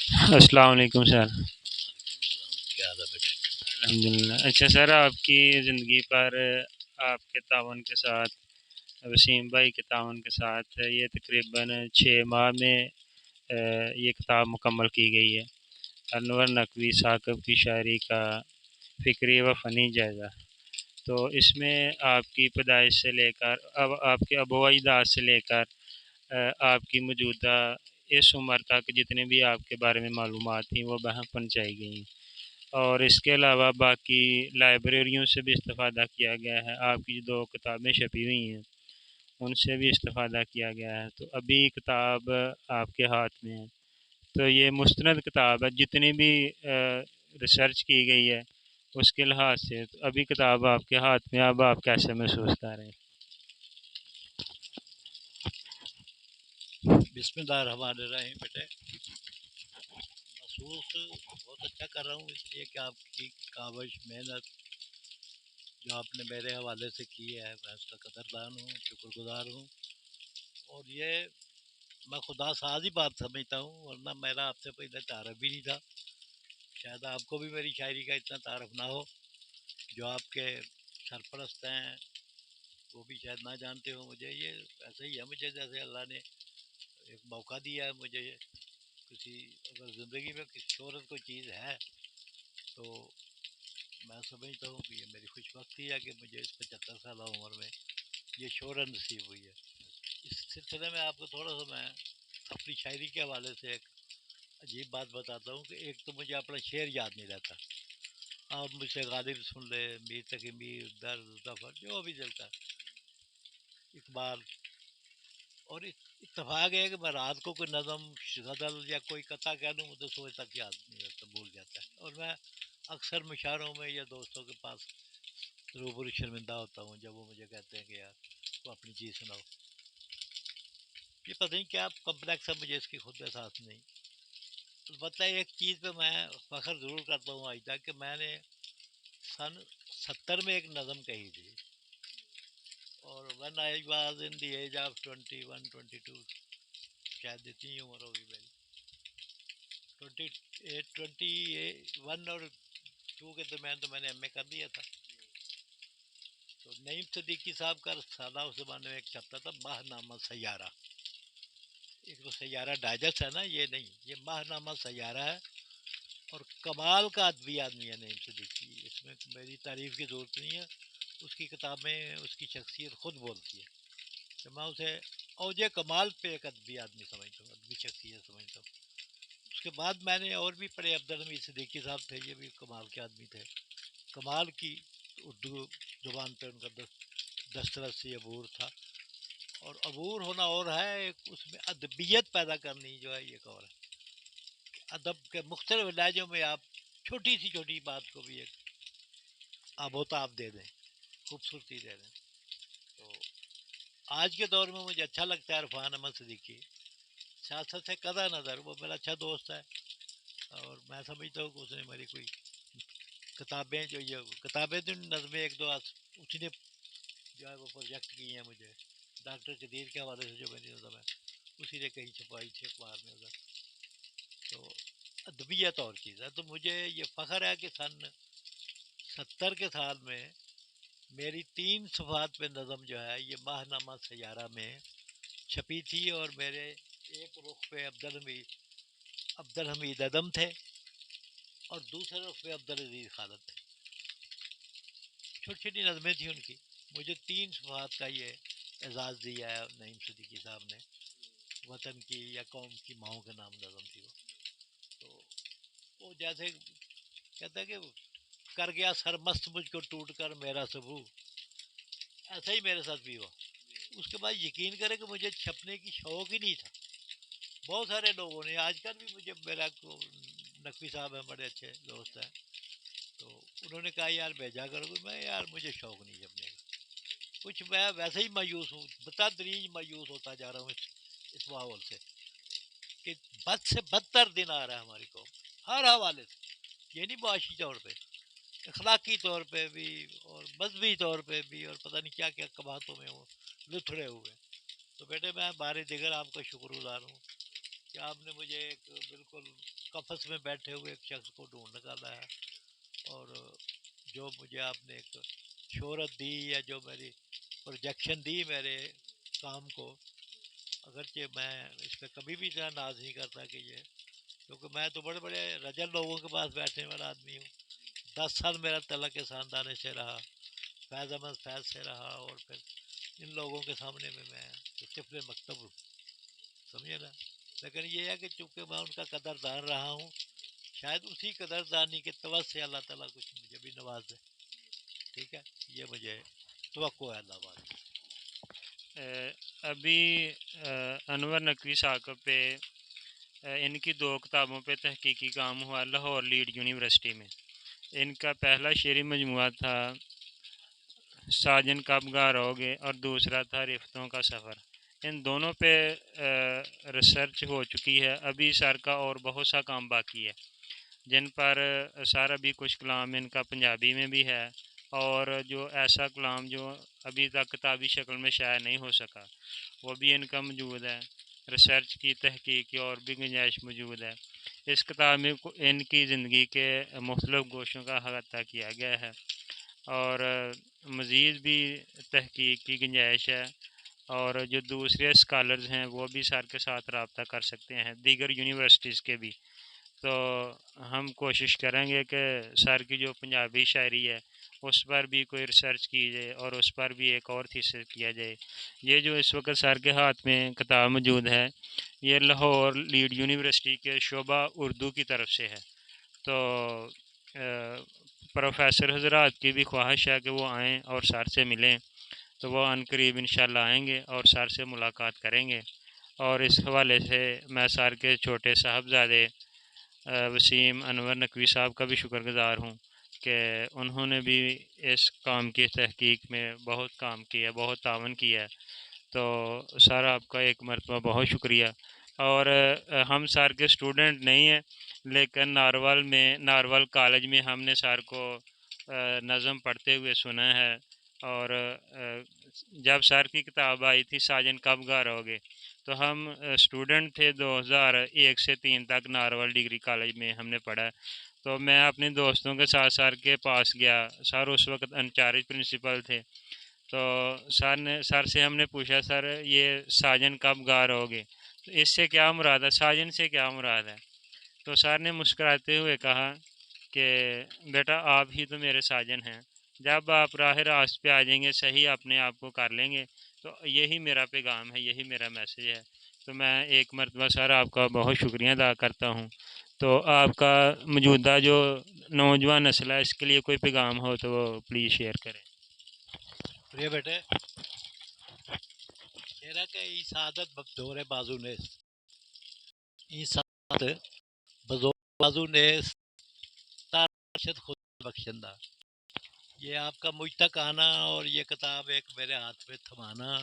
السلام علیکم سر۔ کیا حال ہے بیٹے؟ الحمد للہ۔ اچھا سر، آپ کی زندگی پر آپ کے تعاون کے ساتھ، وسیم بھائی کے تعاون کے ساتھ یہ تقریباً 6 ماہ میں یہ کتاب مکمل کی گئی ہے، انور نقوی ثاقب کی شاعری کا فکری و فنی جائزہ۔ تو اس میں آپ کی پیدائش سے لے کر اب آپ کے ابو و اجداد سے لے کر آپ کی موجودہ اس عمر تک جتنے بھی آپ کے بارے میں معلومات تھیں وہ بہم پہنچائی گئی ہیں، اور اس کے علاوہ باقی لائبریریوں سے بھی استفادہ کیا گیا ہے۔ آپ کی جو 2 کتابیں چھپی ہوئی ہیں ان سے بھی استفادہ کیا گیا ہے۔ تو ابھی کتاب آپ کے ہاتھ میں ہے، تو یہ مستند کتاب ہے، جتنی بھی ریسرچ کی گئی ہے اس کے لحاظ سے تو ابھی کتاب آپ کے ہاتھ میں، اب آپ کیسے محسوس کر رہے ہیں؟ بسم اللہ الرحمن الرحیم بیٹے، محسوس بہت اچھا کر رہا ہوں، اس لیے کہ آپ کی کاوش محنت جو آپ نے میرے حوالے سے کی ہے میں اس کا قدردان ہوں، شکر گزار ہوں۔ اور یہ میں خدا ساز ہی بات سمجھتا ہوں، ورنہ میرا آپ سے پہلے تعارف بھی نہیں تھا۔ شاید آپ کو بھی میری شاعری کا اتنا تعارف نہ ہو، جو آپ کے سرپرست ہیں وہ بھی شاید نہ جانتے ہو مجھے۔ یہ ایسے ہی ہے، مجھے جیسے اللہ نے ایک موقع دیا ہے مجھے، کسی اگر زندگی میں کسی شہرت کوئی چیز ہے تو میں سمجھتا ہوں کہ یہ میری خوش بختی ہے کہ مجھے اس 75 سالہ عمر میں یہ شہرت نصیب ہوئی ہے۔ اس سلسلے میں آپ کو تھوڑا سا میں اپنی شاعری کے حوالے سے ایک عجیب بات بتاتا ہوں کہ ایک تو مجھے اپنا شعر یاد نہیں رہتا۔ آپ مجھ سے غالب سن لے، میر تقی میر، درد ظفر، جو بھی چلتا ہے، اقبال، اور اتفاق ہے کہ میں رات کو کوئی نظم غزل یا کوئی قطع کہہ دوں مجھے سوچ تک یاد نہیں رہتا، بھول جاتا ہے۔ اور میں اکثر مشاعروں میں یا دوستوں کے پاس روبرو شرمندہ ہوتا ہوں جب وہ مجھے کہتے ہیں کہ یار وہ اپنی چیز سناؤ۔ یہ پتہ نہیں کیا کمپلیکس ہے، مجھے اس کی خود احساس نہیں۔ البتہ ایک چیز پہ میں فخر ضرور کرتا ہوں آج تک کہ میں نے سن 70 میں ایک نظم کہی تھی، اور when I was in the age of 21 22، شاید اتنی ہی عمر ہوگی میری، 21 اور 2 کے درمیان، تو میں نے ایم اے کر دیا تھا۔ تو نعیم صدیقی صاحب کا سالہ اس زمانے میں ایک چھپتا تھا ماہ نامہ سیارہ، ایک تو سیارہ ڈائجسٹ ہے نا، یہ نہیں، یہ ماہ نامہ سیارہ ہے، اور کمال کا ادبی آدمی ہے نعیم صدیقی، اس میں میری تعریف کی ضرورت نہیں ہے، اس کی کتابیں، اس کی شخصیت خود بولتی ہے کہ میں اسے اوج کمال پہ ایک ادبی آدمی سمجھتا ہوں، ادبی شخصیت سمجھتا ہوں۔ اس کے بعد میں نے اور بھی پڑھے، عبدالحمید صدیقی صاحب تھے، یہ بھی کمال کے آدمی تھے، کمال کی اردو زبان پہ ان کا دسترس سی عبور تھا، اور عبور ہونا اور ہے، ایک اس میں ادبیت پیدا کرنی جو ہے یہ ایک اور ہے، ادب کے مختلف لہجوں میں آپ چھوٹی سی چھوٹی بات کو بھی ایک آب و تاب دے دیں، خوبصورتی دے دیں۔ تو آج کے دور میں مجھے اچھا لگتا ہے عرفان احمد صدیقی، سیاست سے قطع نظر وہ میرا اچھا دوست ہے، اور میں سمجھتا ہوں کہ اس نے میری کوئی کتابیں، جو یہ کتابیں تو نظمیں ایک دو اس نے جو ہے وہ پروجیکٹ کی ہیں مجھے، ڈاکٹر قدیر کے حوالے سے جو میری نظم ہے اسی نے کہیں چھپائی تھی اخبار میں ادھر۔ تو ادبیت اور چیز ہے، تو مجھے یہ فخر ہے کہ سن 70 کے سال میں میری 3 صفحات پہ نظم جو ہے یہ ماہ نامہ سیارہ میں چھپی تھی، اور میرے ایک رخ پہ عبدالحمید ادم تھے، اور دوسرے رخ پہ عبدالعزیز خالد تھے، چھوٹی چھوٹی نظمیں تھیں ان کی۔ مجھے 3 صفحات کا یہ اعزاز دیا ہے نعیم صدیقی صاحب نے، وطن کی یا قوم کی ماؤں کے نام نظم تھی وہ۔ تو وہ جیسے کہتا ہے کہ کر گیا سرمست مجھ کو ٹوٹ کر میرا سبو، ایسا ہی میرے ساتھ بھی ہوا۔ اس کے بعد یقین کرے کہ مجھے چھپنے کی شوق ہی نہیں تھا۔ بہت سارے لوگوں نے آج کل بھی مجھے، میرا نقوی صاحب ہیں، بڑے اچھے دوست ہیں، تو انہوں نے کہا یار بھیجا کرو، میں یار مجھے شوق نہیں چھپنے کا کچھ، میں ویسے ہی مایوس ہوں، بتدریج مایوس ہوتا جا رہا ہوں اس ماحول سے، کہ بد سے بدتر دن آ رہا ہے ہماری قوم ہر حوالے سے، یہ نہیں معاشی طور پہ، اخلاقی طور پہ بھی اور مذہبی طور پہ بھی، اور پتہ نہیں کیا کیا کباہتوں میں وہ لتھڑے ہوئے۔ تو بیٹے میں بارے دیگر آپ کا شکر گزار ہوں کہ آپ نے مجھے ایک بالکل قفس میں بیٹھے ہوئے ایک شخص کو ڈھونڈ نکالا ہے، اور جو مجھے آپ نے ایک شہرت دی یا جو میری پروجیکشن دی میرے کام کو، اگرچہ میں اس پہ کبھی بھی اتنا ناز نہیں کرتا کہ یہ، کیونکہ میں تو بڑے بڑے رجل لوگوں کے پاس بیٹھنے والا آدمی ہوں. 10 سال میرا تعلق کے خاندان سے رہا، فیض احمد فیض سے رہا، اور پھر ان لوگوں کے سامنے میں تو طفل مکتب ہوں، سمجھے نا. لیکن یہ ہے کہ چونکہ میں ان کا قدردان رہا ہوں، شاید اسی قدردانی کے توسط سے اللہ تعالیٰ کچھ مجھے بھی نواز دے. ٹھیک ہے، یہ مجھے توقع ہے اللہ بات. ابھی انور نقوی ثاقب پہ ان کی 2 کتابوں پہ تحقیقی کام ہوا لاہور لیڈ یونیورسٹی میں. ان کا پہلا شعری مجموعہ تھا ساجن کب گارو گے اور دوسرا تھا رفتوں کا سفر. ان دونوں پہ ریسرچ ہو چکی ہے. ابھی سر کا اور بہت سا کام باقی ہے جن پر سر ابھی کچھ کلام ان کا پنجابی میں بھی ہے، اور جو ایسا کلام جو ابھی تک کتابی شکل میں شائع نہیں ہو سکا وہ بھی ان کا موجود ہے. ریسرچ کی تحقیق کی اور بھی گنجائش موجود ہے. اس کتاب میں ان کی زندگی کے مختلف گوشوں کا احاطہ کیا گیا ہے، اور مزید بھی تحقیق کی گنجائش ہے. اور جو دوسرے اسکالرز ہیں وہ بھی سر کے ساتھ رابطہ کر سکتے ہیں، دیگر یونیورسٹیز کے بھی. تو ہم کوشش کریں گے کہ سر کی جو پنجابی شاعری ہے اس پر بھی کوئی ریسرچ کی جائے اور اس پر بھی ایک اور تھیسس کیا جائے. یہ جو اس وقت سر کے ہاتھ میں کتاب موجود ہے یہ لاہور لیڈ یونیورسٹی کے شعبہ اردو کی طرف سے ہے. تو پروفیسر حضرات کی بھی خواہش ہے کہ وہ آئیں اور سر سے ملیں، تو وہ عنقریب انشاءاللہ آئیں گے اور سر سے ملاقات کریں گے. اور اس حوالے سے میں سر کے چھوٹے صاحبزادے وسیم انور نقوی صاحب کا بھی شکر گزار ہوں کہ انہوں نے بھی اس کام کی تحقیق میں بہت کام کیا، بہت تعاون کیا ہے. تو سر آپ کا ایک مرتبہ بہت شکریہ. اور ہم سر کے اسٹوڈنٹ نہیں ہیں، لیکن نارول کالج میں ہم نے سر کو نظم پڑھتے ہوئے سنا ہے. اور جب سر کی کتاب آئی تھی ساجن کب گارو گے تو ہم اسٹوڈنٹ تھے. 2001 سے 2003 تک نارول ڈگری کالج میں ہم نے پڑھا. تو میں اپنے دوستوں کے ساتھ سر کے پاس گیا. سر اس وقت انچارج پرنسپل تھے. تو سر سے ہم نے پوچھا سر یہ ساجن کب گارو گے، تو اس سے کیا مراد ہے، ساجن سے کیا مراد ہے؟ تو سر نے مسکراتے ہوئے کہا کہ بیٹا آپ ہی تو میرے ساجن ہیں، جب آپ راہ راست پہ آ جائیں گے صحیح اپنے آپ کو کر لیں گے. تو یہی میرا پیغام ہے، یہی میرا میسیج ہے. تو میں ایک مرتبہ سر آپ کا بہت شکریہ ادا کرتا ہوں. تو آپ کا موجودہ جو نوجوان نسل ہے اس کے لیے کوئی پیغام ہو تو وہ پلیز شیئر کریں. پریہ بیٹے، شیرا کہ ای سعادت بدور بازو نیس، ای سعادت بدور بازو نیس تارشد خود بخشندہ. یہ آپ کا مجھ تک آنا اور یہ کتاب ایک میرے ہاتھ میں تھمانا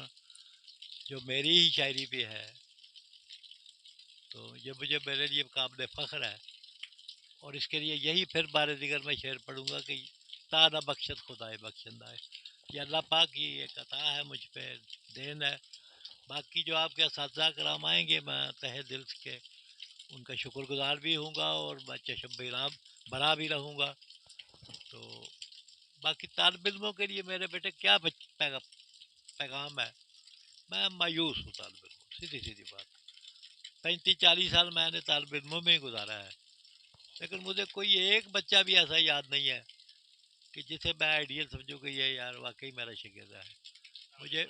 جو میری ہی شاعری پہ ہے، تو یہ مجھے میرے لیے قابل فخر ہے. اور اس کے لیے یہی پھر بار دیگر میں شعر پڑھوں گا کہ تا نہ بخشت خدائے بخشندہ ہے. یہ اللہ پاک کی ایک عطا ہے مجھ پہ، دین ہے. باقی جو آپ کے اساتذہ کرام آئیں گے میں تہہ دل کے ان کا شکر گزار بھی ہوں گا اور میں چشم بھرا بھی رہوں گا. تو باقی طالب علموں کے لیے میرے بیٹے کیا پیغام ہے، میں مایوس ہوں طالب علموں، سیدھی سیدھی بات. 35-40 سال میں نے طالب علموں میں ہی گزارا ہے، لیکن مجھے کوئی ایک بچہ بھی ایسا یاد نہیں ہے کہ جسے میں آئیڈیل سمجھوں کہ یہ یار واقعی میرا شاگرد ہے.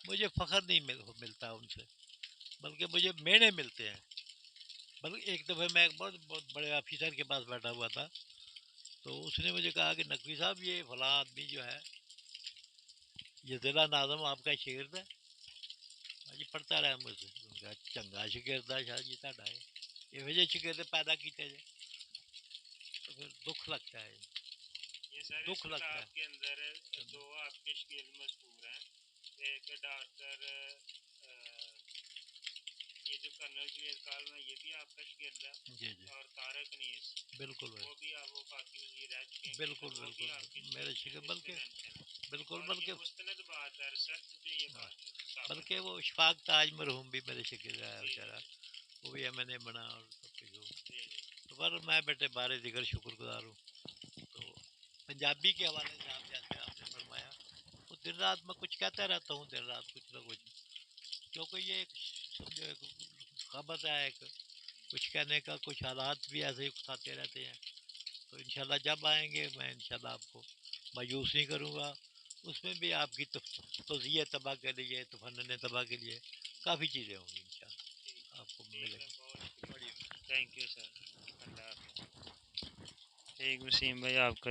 مجھے فخر نہیں ملتا ان سے، بلکہ مجھے مینے ملتے ہیں. بلکہ ایک دفعہ میں ایک بہت بڑے آفیسر کے پاس بیٹھا ہوا تھا، تو اس نے مجھے کہا کہ نقوی صاحب یہ فلاں آدمی جو ہے یہ ضلع ناظم آپ کا شاگرد ہے. جی پڑھتا رہا مجھ سے، چنگا شاگرد ہے شاہ جی تھا یہ وجہ شاگرد پیدا کیتے جائے. تو پھر دکھ لگتا ہے، یہ سر اس دکھ لگتا کتاب ہے. کے اندر 2 آپ کے شاگرد مذکور ہیں. ایک ڈاکٹر یہ جو کرنل جویل کالم ہے یہ بھی آپ کا شاگرد ہے. جی جی اور طارق انیس بالکل وہ بھی آپ وفاقی وزیر رہ چکے ہیں. بالکل وہ بھی آپ کے میرے شاگرد شکر ہیں. بالکل اور یہ مستند بات ہے، ریسرچ پہ یہ بات ہے. بلکہ وہ اشفاق تاج مرحوم بھی میرے شکر ہے بیچارہ. وہ بھی ایم این اے بنا اور سب کچھ ہو. تو پر میں بیٹے بارے دیگر شکر گزار ہوں. تو پنجابی کے حوالے سے آپ جیسے آپ نے فرمایا، وہ دن رات میں کچھ کہتا رہتا ہوں، دن رات کچھ نہ کچھ، کیونکہ یہ ایک سمجھو ایک خبر ہے، ایک کچھ کہنے کا، کچھ حالات بھی ایسے ہی اٹھاتے رہتے ہیں. تو انشاءاللہ جب آئیں گے میں انشاءاللہ آپ کو مایوس نہیں کروں گا. اس میں بھی آپ کی توضیع طبع کے لیے، تفنن طبع کے لیے کافی چیزیں ہوں گی انشاءاللہ آپ کو ٹھیک ملیں ہے، بہت گی. شکریہ. Thank you sir. اللہ حافظ. ٹھیک وسیم بھائی، آپ کا